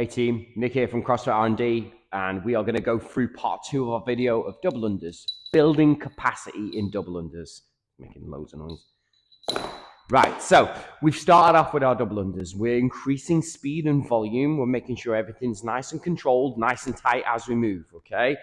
Hey team, Nick here from CrossFit R&D, and we are going to go through part 2 of our video of double unders, building capacity in double unders. Making loads of noise. Right, so we've started off with our double unders. We're increasing speed and volume. We're making sure everything's nice and controlled, nice and tight as we move, okay?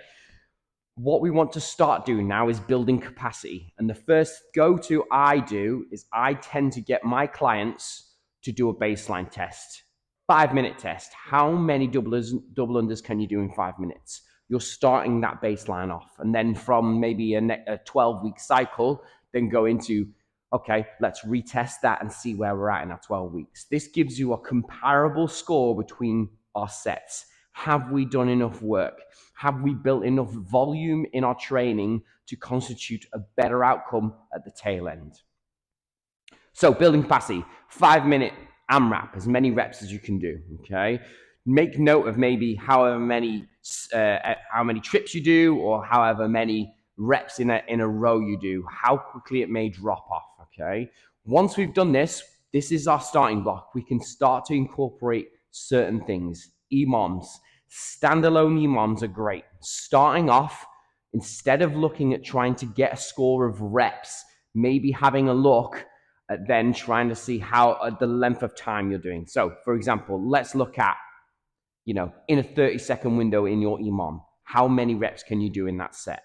What we want to start doing now is building capacity. And the first go-to I do is I tend to get my clients to do a baseline test. 5-minute test. How many double unders can you do in 5 minutes? You're starting that baseline off. And then from maybe a 12-week cycle, then go into, okay, let's retest that and see where we're at in our 12 weeks. This gives you a comparable score between our sets. Have we done enough work? Have we built enough volume in our training to constitute a better outcome at the tail end? So building capacity, 5-minute AMRAP, as many reps as you can do, okay? Make note of maybe however many trips you do, or however many reps in a row you do, how quickly it may drop off, okay? Once we've done this, this is our starting block. We can start to incorporate certain things. EMOMs, standalone EMOMs are great. Starting off, instead of looking at trying to get a score of reps, maybe having a look at then trying to see how the length of time you're doing. So for example, let's look at, in a 30-second window in your EMOM, how many reps can you do in that set?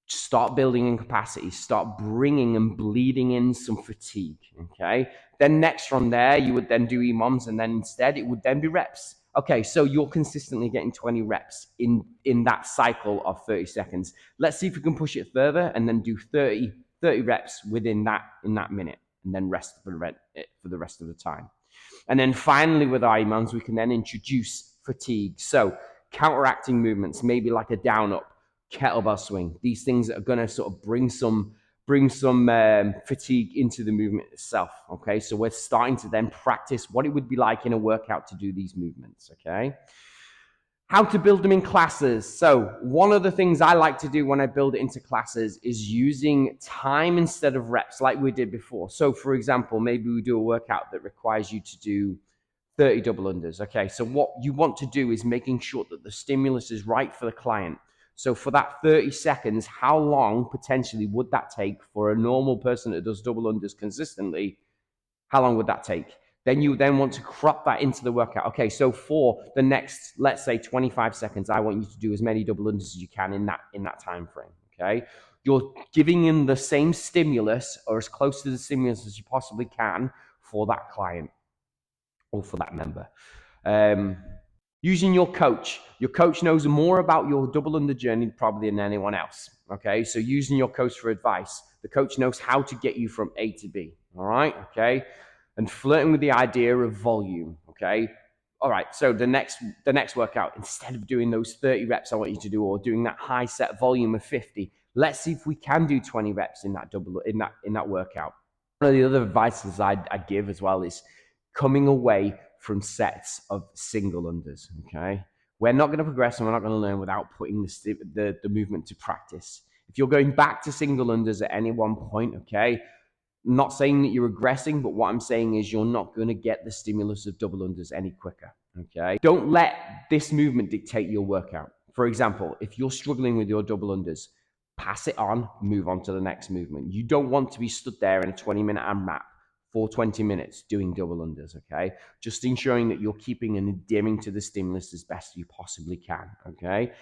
Start building in capacity, start bringing and bleeding in some fatigue, okay? Then next from there, you would then do EMOMs, and then instead it would then be reps. Okay, so you're consistently getting 20 reps in that cycle of 30 seconds. Let's see if we can push it further and then do 30 reps within that minute, and then rest for the rest of the time. And then finally with our EMOMs, we can then introduce fatigue. So counteracting movements, maybe like a down up, kettlebell swing, these things that are going to sort of bring some fatigue into the movement itself, okay? So we're starting to then practice what it would be like in a workout to do these movements, okay? How to build them in classes. So one of the things I like to do when I build it into classes is using time instead of reps, like we did before. So for example, maybe we do a workout that requires you to do 30 double unders, okay? So what you want to do is making sure that the stimulus is right for the client. So for that 30 seconds, how long potentially would that take for a normal person that does double unders consistently? How long would that take? Then you want to crop that into the workout. Okay, so for the next, let's say 25 seconds, I want you to do as many double unders as you can in that time frame, okay? You're giving in the same stimulus or as close to the stimulus as you possibly can for that client or for that member. Using your coach. Your coach knows more about your double under journey probably than anyone else, okay? So using your coach for advice. The coach knows how to get you from A to B, all right, okay? And flirting with the idea of volume, okay? All right, so the next workout, instead of doing those 30 reps I want you to do, or doing that high set volume of 50, let's see if we can do 20 reps in that workout. One of the other advices I give as well is coming away from sets of single unders, okay? We're not going to progress and we're not going to learn without putting the movement to practice. If you're going back to single unders at any one point, okay, not saying that you're regressing, but what I'm saying is you're not going to get the stimulus of double unders any quicker, okay? Don't let this movement dictate your workout. For example, if you're struggling with your double unders, pass it on, move on to the next movement. You don't want to be stood there in a 20-minute AMRAP for 20 minutes doing double unders, okay? Just ensuring that you're keeping and adhering to the stimulus as best you possibly can, okay?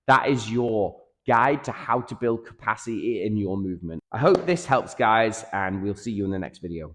That is your guide to how to build capacity in your movement. I hope this helps, guys, and we'll see you in the next video.